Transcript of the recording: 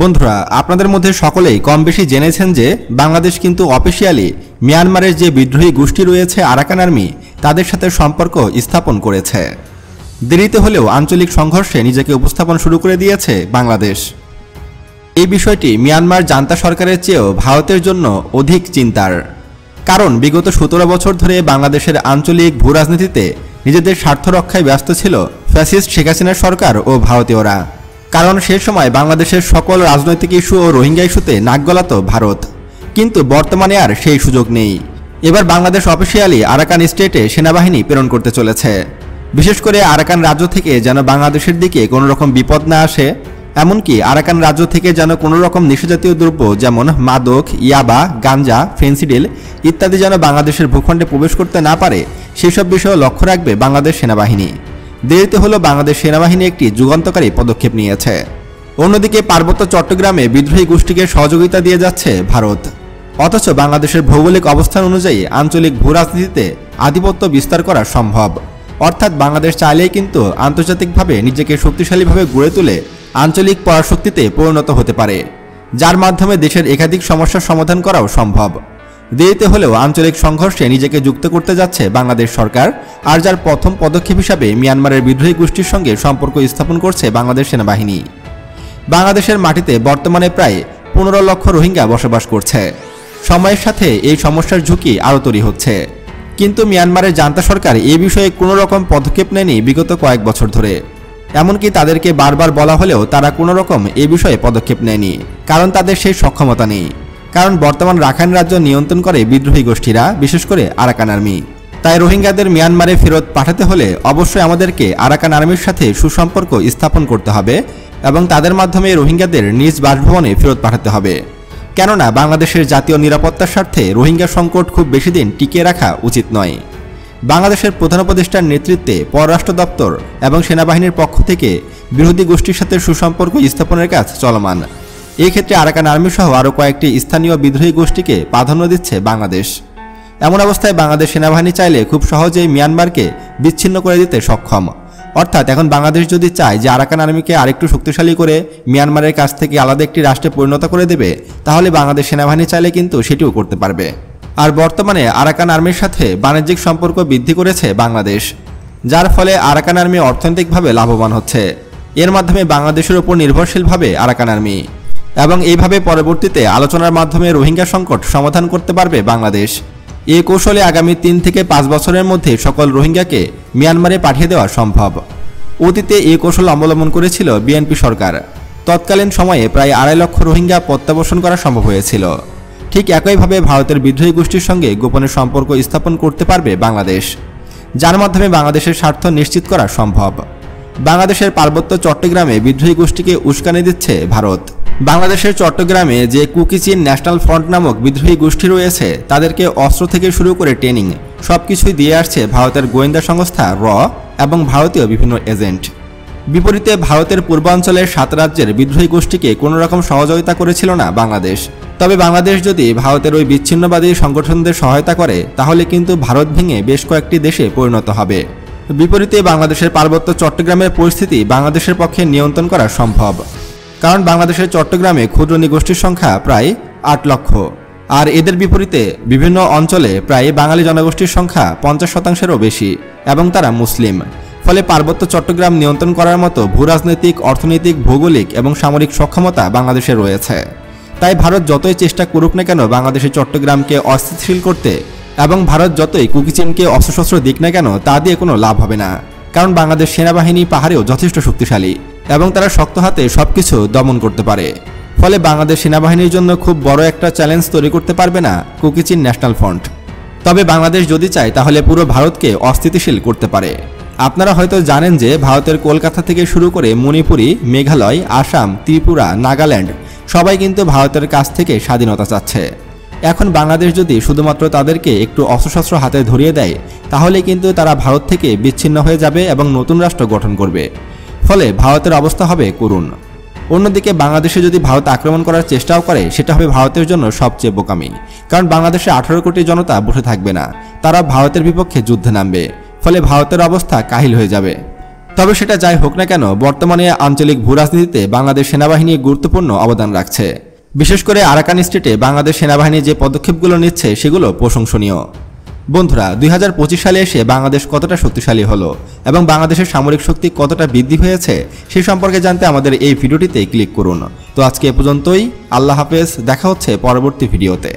বন্ধুরা, আপনাদের মধ্যে সকলেই কম বেশি জেনেছেন যে বাংলাদেশ কিন্তু অফিসিয়ালি মিয়ানমারের যে বিদ্রোহী গোষ্ঠী রয়েছে আরাকান আর্মি তাদের সাথে সম্পর্ক স্থাপন করেছে। দেরিতে হলেও আঞ্চলিক সংঘর্ষে নিজেকে উপস্থাপন শুরু করে দিয়েছে বাংলাদেশ। এই বিষয়টি মিয়ানমার জান্তা সরকারের চেয়েও ভারতের জন্য অধিক চিন্তার, কারণ বিগত 17 বছর ধরে বাংলাদেশের আঞ্চলিক ভূরাজনীতিতে নিজেদের স্বার্থ রক্ষায় ব্যস্ত ছিল ফ্যাসিস্ট শেখ হাসিনার সরকার ও ভারতীয়রা। কারণ সে সময় বাংলাদেশের সকল রাজনৈতিক ইস্যু ও রোহিঙ্গা ইস্যুতে নাক গলাত ভারত, কিন্তু বর্তমানে আর সেই সুযোগ নেই। এবার বাংলাদেশ অফিসিয়ালি আরাকান স্টেটে সেনাবাহিনী প্রেরণ করতে চলেছে, বিশেষ করে আরাকান রাজ্য থেকে যেন বাংলাদেশের দিকে কোনো রকম বিপদ না আসে, এমনকি আরাকান রাজ্য থেকে যেন কোনো রকম নিষেধাজ্য দ্রব্য যেমন মাদক, ইয়াবা, গাঞ্জা, ফেন্সিডিল ইত্যাদি যেন বাংলাদেশের ভূখণ্ডে প্রবেশ করতে না পারে সেসব বিষয়েও লক্ষ্য রাখবে বাংলাদেশ সেনাবাহিনী। দেরিতে হলো বাংলাদেশ সেনাবাহিনী একটি যুগান্তকারী পদক্ষেপ নিয়েছে। অন্যদিকে পার্বত্য চট্টগ্রামে বিদ্রোহী গোষ্ঠীকে সহযোগিতা দিয়ে যাচ্ছে ভারত, অথচ বাংলাদেশের ভৌগোলিক অবস্থান অনুযায়ী আঞ্চলিক ভূরাজনীতিতে আধিপত্য বিস্তার করা সম্ভব। অর্থাৎ বাংলাদেশ চাইলেই কিন্তু আন্তর্জাতিকভাবে নিজেকে শক্তিশালীভাবে গড়ে তুলে আঞ্চলিক পরাশক্তিতে পরিণত হতে পারে, যার মাধ্যমে দেশের একাধিক সমস্যার সমাধান করাও সম্ভব। দেরিতে হলেও আঞ্চলিক সংঘর্ষে নিজেকে যুক্ত করতে যাচ্ছে বাংলাদেশ সরকার, আর যার প্রথম পদক্ষেপ হিসাবে মিয়ানমারের বিদ্রোহী গোষ্ঠীর সঙ্গে সম্পর্ক স্থাপন করছে বাংলাদেশ সেনাবাহিনী। বাংলাদেশের মাটিতে বর্তমানে প্রায় 15 লক্ষ রোহিঙ্গা বসবাস করছে। সময়ের সাথে এই সমস্যার ঝুঁকি আরও তৈরি হচ্ছে, কিন্তু মিয়ানমারের জান্তা সরকার এই বিষয়ে কোনো রকম পদক্ষেপ নেয়নি বিগত কয়েক বছর ধরে। এমনকি তাদেরকে বারবার বলা হলেও তারা কোনো রকম এ বিষয়ে পদক্ষেপ নেয়নি, কারণ তাদের সেই সক্ষমতা নেই। কারণ বর্তমান রাখাইন রাজ্য নিয়ন্ত্রণ করে বিদ্রোহী গোষ্ঠীরা, বিশেষ করে আরাকান আর্মি। তাই রোহিঙ্গাদের মিয়ানমারে ফেরত পাঠাতে হলে অবশ্যই আমাদেরকে আরাকান আর্মির সাথে সুসম্পর্ক স্থাপন করতে হবে এবং তাদের মাধ্যমে রোহিঙ্গাদের নিজ বাসভবনে ফেরত পাঠাতে হবে। কেননা বাংলাদেশের জাতীয় নিরাপত্তার স্বার্থে রোহিঙ্গা সংকট খুব বেশি দিন টিকিয়ে রাখা উচিত নয়। বাংলাদেশের প্রধান উপদেষ্টার নেতৃত্বে পররাষ্ট্র দপ্তর এবং সেনাবাহিনীর পক্ষ থেকে বিরোধী গোষ্ঠীর সাথে সুসম্পর্ক স্থাপনের কাজ চলমান। এই ক্ষেত্রে আরাকান আর্মি সহ আরও কয়েকটি স্থানীয় বিদ্রোহী গোষ্ঠীকে প্রাধান্য দিচ্ছে বাংলাদেশ। এমন অবস্থায় বাংলাদেশ সেনাবাহিনী চাইলে খুব সহজেই মিয়ানমারকে বিচ্ছিন্ন করে দিতে সক্ষম। অর্থাৎ এখন বাংলাদেশ যদি চায় যে আরাকান আর্মিকে আরেকটু শক্তিশালী করে মিয়ানমারের কাছ থেকে আলাদা একটি রাষ্ট্রে পরিণত করে দেবে, তাহলে বাংলাদেশ সেনাবাহিনী চাইলে কিন্তু সেটিও করতে পারবে। আর বর্তমানে আরাকান আর্মির সাথে বাণিজ্যিক সম্পর্ক বৃদ্ধি করেছে বাংলাদেশ, যার ফলে আরাকান আর্মি অর্থনৈতিকভাবে লাভবান হচ্ছে। এর মাধ্যমে বাংলাদেশের উপর নির্ভরশীলভাবে আরাকান আর্মি, এবং এইভাবে পরবর্তীতে আলোচনার মাধ্যমে রোহিঙ্গা সংকট সমাধান করতে পারবে বাংলাদেশ। এই কৌশলে আগামী 3 থেকে 5 বছরের মধ্যে সকল রোহিঙ্গাকে মিয়ানমারে পাঠিয়ে দেওয়া সম্ভব। অতীতে এই কৌশল অবলম্বন করেছিল বিএনপি সরকার। তৎকালীন সময়ে প্রায় 2.5 লক্ষ রোহিঙ্গা প্রত্যাবর্তন করা সম্ভব হয়েছিল। ঠিক একইভাবে ভারতের বিদ্রোহী গোষ্ঠীর সঙ্গে গোপনে সম্পর্ক স্থাপন করতে পারবে বাংলাদেশ, যার মাধ্যমে বাংলাদেশের স্বার্থ নিশ্চিত করা সম্ভব। বাংলাদেশের পার্বত্য চট্টগ্রামে বিদ্রোহী গোষ্ঠীকে উস্কানি দিচ্ছে ভারত। বাংলাদেশের চট্টগ্রামে যে কুকিচিন ন্যাশনাল ফ্রন্ট নামক বিদ্রোহী গোষ্ঠী রয়েছে, তাদেরকে অস্ত্র থেকে শুরু করে ট্রেনিং সবকিছুই দিয়ে আসছে ভারতের গোয়েন্দা সংস্থা র এবং ভারতীয় বিভিন্ন এজেন্ট। বিপরীতে ভারতের পূর্বাঞ্চলের 7 রাজ্যের বিদ্রোহী গোষ্ঠীকে কোনো রকম সহযোগিতা করেছিল না বাংলাদেশ। তবে বাংলাদেশ যদি ভারতের ওই বিচ্ছিন্নবাদী সংগঠনদের সহায়তা করে, তাহলে কিন্তু ভারত ভেঙে বেশ কয়েকটি দেশে পরিণত হবে। বিপরীতে বাংলাদেশের পার্বত্য চট্টগ্রামের পরিস্থিতি বাংলাদেশের পক্ষে নিয়ন্ত্রণ করা সম্ভব, কারণ বাংলাদেশের চট্টগ্রামে ক্ষুদ্র নৃগোষ্ঠীর সংখ্যা প্রায় 8 লক্ষ, আর এদের বিপরীতে বিভিন্ন অঞ্চলে প্রায় বাঙালি জনগোষ্ঠীর সংখ্যা 50%-এরও বেশি, এবং তারা মুসলিম। ফলে পার্বত্য চট্টগ্রাম নিয়ন্ত্রণ করার মতো ভূরাজনৈতিক, অর্থনৈতিক, ভৌগোলিক এবং সামরিক সক্ষমতা বাংলাদেশে রয়েছে। তাই ভারত যতই চেষ্টা করুক না কেন বাংলাদেশের চট্টগ্রামকে অস্থিতিশীল করতে, এবং ভারত যতই কুকিচিনকে অস্ত্রশস্ত্র দিক না কেন, তা দিয়ে কোনো লাভ হবে না। কারণ বাংলাদেশ সেনাবাহিনী পাহাড়েও যথেষ্ট শক্তিশালী এবং তারা শক্ত হাতে সবকিছু দমন করতে পারে। ফলে বাংলাদেশ সেনাবাহিনীর জন্য খুব বড় একটা চ্যালেঞ্জ তৈরি করতে পারবে না কুকিচিন ন্যাশনাল ফ্রন্ট। তবে বাংলাদেশ যদি চায় তাহলে পুরো ভারতকে অস্থিতিশীল করতে পারে। আপনারা হয়তো জানেন যে ভারতের কলকাতা থেকে শুরু করে মণিপুরী, মেঘালয়, আসাম, ত্রিপুরা, নাগাল্যান্ড সবাই কিন্তু ভারতের কাছ থেকে স্বাধীনতা চাচ্ছে। এখন বাংলাদেশ যদি শুধুমাত্র তাদেরকে একটু অস্ত্রশস্ত্র হাতে ধরিয়ে দেয়, তাহলে কিন্তু তারা ভারত থেকে বিচ্ছিন্ন হয়ে যাবে এবং নতুন রাষ্ট্র গঠন করবে। ফলে ভারতের অবস্থা হবে করুণ। অন্যদিকে বাংলাদেশে যদি ভারত আক্রমণ করার চেষ্টাও করে, সেটা হবে ভারতের জন্য সবচেয়ে বোকামি। কারণ বাংলাদেশে 18 কোটি জনতা বসে থাকবে না, তারা ভারতের বিপক্ষে যুদ্ধে নামবে। ফলে ভারতের অবস্থা কাহিল হয়ে যাবে। তবে সেটা যাই হোক না কেন, বর্তমানে আঞ্চলিক ভূরাজনীতিতে বাংলাদেশ সেনাবাহিনী গুরুত্বপূর্ণ অবদান রাখছে। বিশেষ করে আরাকান স্টেটে বাংলাদেশ সেনাবাহিনী যে পদক্ষেপগুলো নিচ্ছে সেগুলো প্রশংসনীয়। বন্ধুরা, 2025 সালে এসে বাংলাদেশ কতটা শক্তিশালী হলো এবং বাংলাদেশের সামরিক শক্তি কতটা বৃদ্ধি হয়েছে সে সম্পর্কে জানতে আমাদের এই ভিডিওটিতে ক্লিক করুন। তো আজকে এ পর্যন্তই। আল্লাহ হাফেজ, দেখা হচ্ছে পরবর্তী ভিডিওতে।